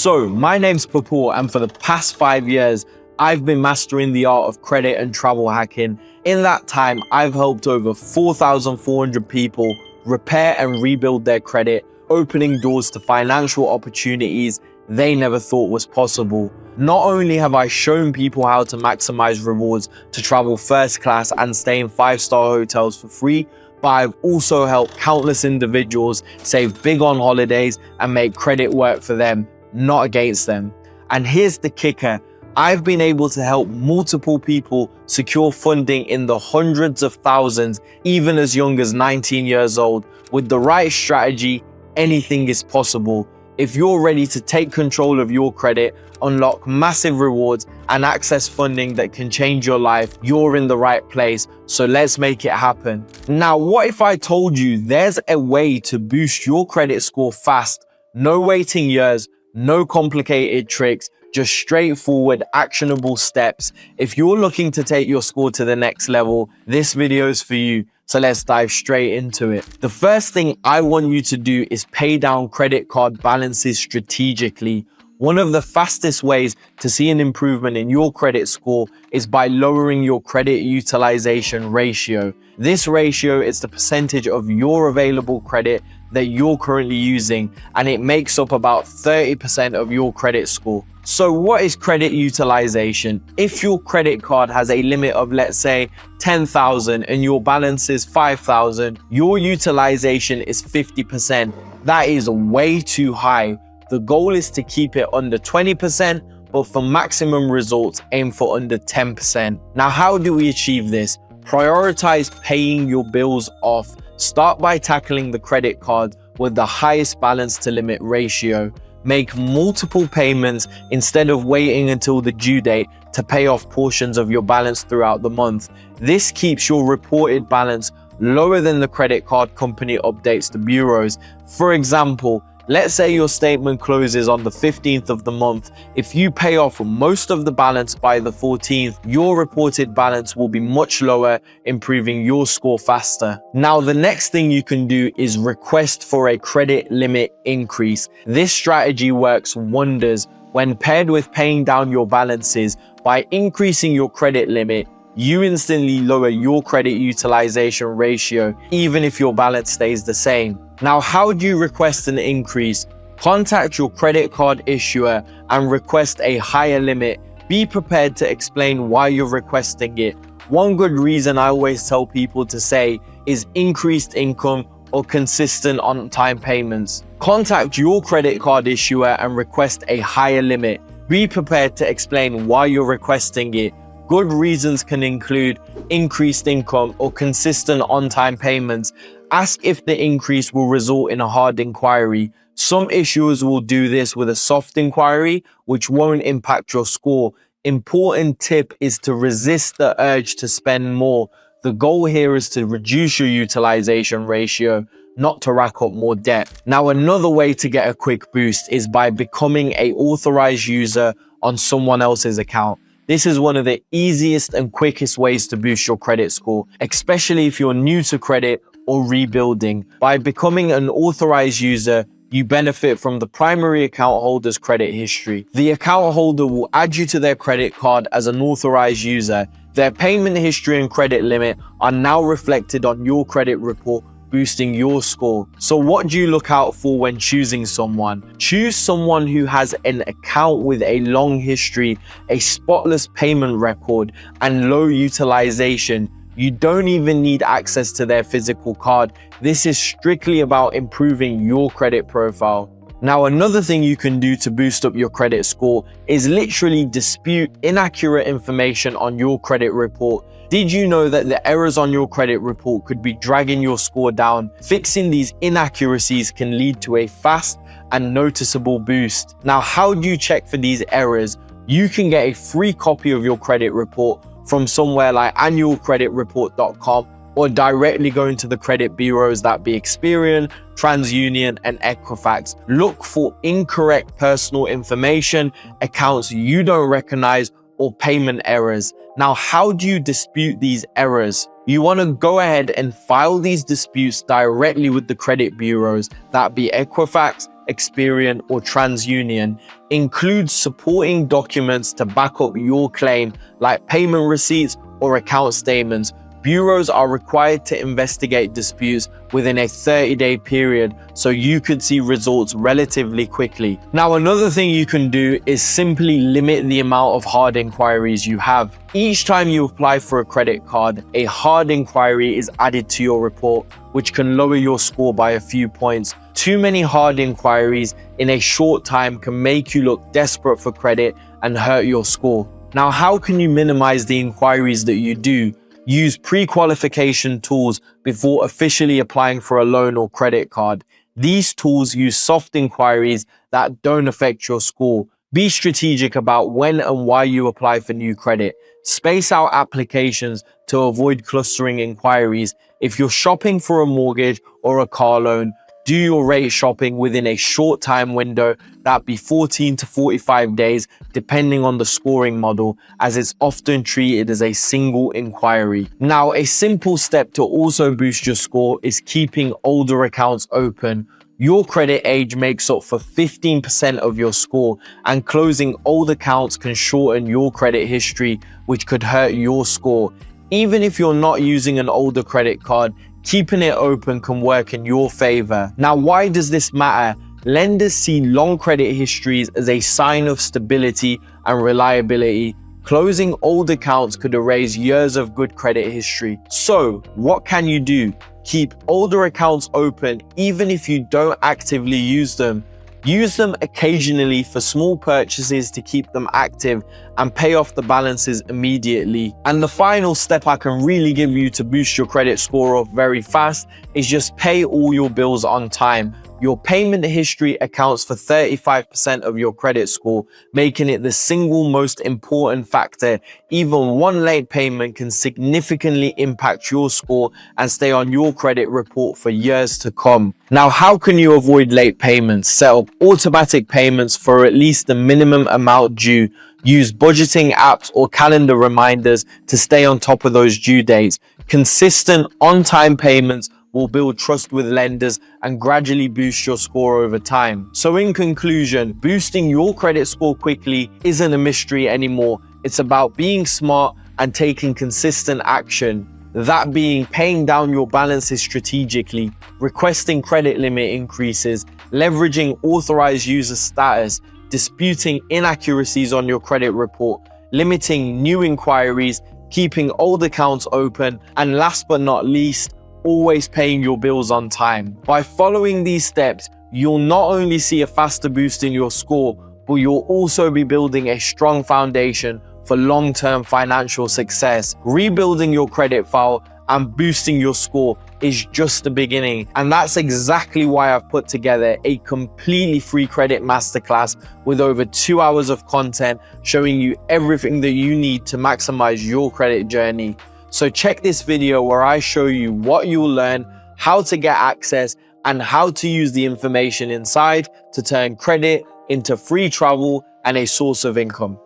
So, my name's Papoor, and for the past 5 years, I've been mastering the art of credit and travel hacking. In that time, I've helped over 4,400 people repair and rebuild their credit, opening doors to financial opportunities they never thought was possible. Not only have I shown people how to maximize rewards to travel first class and stay in 5-star hotels for free, but I've also helped countless individuals save big on holidays and make credit work for them, not against them. And here's the kicker. I've been able to help multiple people secure funding in the hundreds of thousands, even as young as 19 years old. With the right strategy, anything is possible. If you're ready to take control of your credit, unlock massive rewards, and access funding that can change your life, you're in the right place. So let's make it happen. Now, what if I told you there's a way to boost your credit score fast? No waiting years, no complicated tricks, just straightforward, actionable steps. If you're looking to take your score to the next level, this video is for you. So let's dive straight into it. The first thing I want you to do is pay down credit card balances strategically. One of the fastest ways to see an improvement in your credit score is by lowering your credit utilization ratio. This ratio is the percentage of your available credit that you're currently using, and it makes up about 30% of your credit score. So what is credit utilization? If your credit card has a limit of, let's say, 10,000 and your balance is 5,000, your utilization is 50%. That is way too high. The goal is to keep it under 20%, but for maximum results, aim for under 10%. Now, how do we achieve this? Prioritize paying your bills off. Start by tackling the credit card with the highest balance to limit ratio. Make multiple payments instead of waiting until the due date to pay off portions of your balance throughout the month. This keeps your reported balance lower than the credit card company updates the bureaus. For example, let's say your statement closes on the 15th of the month. If you pay off most of the balance by the 14th, your reported balance will be much lower, improving your score faster. Now, the next thing you can do is request for a credit limit increase. This strategy works wonders when paired with paying down your balances. By increasing your credit limit, you instantly lower your credit utilization ratio, even if your balance stays the same. Now, how do you request an increase? Contact your credit card issuer and request a higher limit. Be prepared to explain why you're requesting it. One good reason I always tell people to say is increased income or consistent on-time payments. Contact your credit card issuer and request a higher limit. Be prepared to explain why you're requesting it. Good reasons can include increased income or consistent on-time payments. Ask if the increase will result in a hard inquiry. Some issuers will do this with a soft inquiry, which won't impact your score. Important tip is to resist the urge to spend more. The goal here is to reduce your utilization ratio, not to rack up more debt. Now, another way to get a quick boost is by becoming an authorized user on someone else's account. This is one of the easiest and quickest ways to boost your credit score, especially if you're new to credit or rebuilding. By becoming an authorized user, you benefit from the primary account holder's credit history. The account holder will add you to their credit card as an authorized user. Their payment history and credit limit are now reflected on your credit report, boosting your score. So what do you look out for when choosing someone? Choose someone who has an account with a long history, a spotless payment record, and low utilization. You don't even need access to their physical card. This is strictly about improving your credit profile. Now, another thing you can do to boost up your credit score is literally dispute inaccurate information on your credit report. Did you know that the errors on your credit report could be dragging your score down? Fixing these inaccuracies can lead to a fast and noticeable boost. Now, how do you check for these errors? You can get a free copy of your credit report from somewhere like annualcreditreport.com or directly going to the credit bureaus that be Experian, TransUnion, and Equifax. Look for incorrect personal information, accounts you don't recognize, or payment errors. Now, how do you dispute these errors? You want to go ahead and file these disputes directly with the credit bureaus, that be Equifax, Experian, or TransUnion. Includes supporting documents to back up your claim, like payment receipts or account statements. Bureaus are required to investigate disputes within a 30-day period, so you could see results relatively quickly. Now, another thing you can do is simply limit the amount of hard inquiries you have. Each time you apply for a credit card, a hard inquiry is added to your report, which can lower your score by a few points. Too many hard inquiries in a short time can make you look desperate for credit and hurt your score. Now, how can you minimize the inquiries that you do? Use pre-qualification tools before officially applying for a loan or credit card. These tools use soft inquiries that don't affect your score. Be strategic about when and why you apply for new credit. Space out applications to avoid clustering inquiries. If you're shopping for a mortgage or a car loan, do your rate shopping within a short time window, that'd be 14 to 45 days, depending on the scoring model, as it's often treated as a single inquiry. Now, a simple step to also boost your score is keeping older accounts open. Your credit age makes up for 15% of your score, and closing old accounts can shorten your credit history, which could hurt your score. Even if you're not using an older credit card, keeping it open can work in your favor. Now, why does this matter? Lenders see long credit histories as a sign of stability and reliability. Closing old accounts could erase years of good credit history. So, what can you do? Keep older accounts open even if you don't actively use them. Use them occasionally for small purchases to keep them active and pay off the balances immediately. And the final step I can really give you to boost your credit score up very fast is just pay all your bills on time. Your payment history accounts for 35% of your credit score, making it the single most important factor. Even one late payment can significantly impact your score and stay on your credit report for years to come. Now, how can you avoid late payments? Set up automatic payments for at least the minimum amount due. Use budgeting apps or calendar reminders to stay on top of those due dates. Consistent on-time payments will build trust with lenders and gradually boost your score over time. So in conclusion, boosting your credit score quickly isn't a mystery anymore. It's about being smart and taking consistent action. That being paying down your balances strategically, requesting credit limit increases, leveraging authorized user status, disputing inaccuracies on your credit report, limiting new inquiries, keeping old accounts open, and last but not least, always paying your bills on time. By following these steps, you'll not only see a faster boost in your score, but you'll also be building a strong foundation for long-term financial success. Rebuilding your credit file and boosting your score is just the beginning. And that's exactly why I've put together a completely free credit masterclass with over 2 hours of content showing you everything that you need to maximize your credit journey. So check this video where I show you what you'll learn, how to get access, and how to use the information inside to turn credit into free travel and a source of income.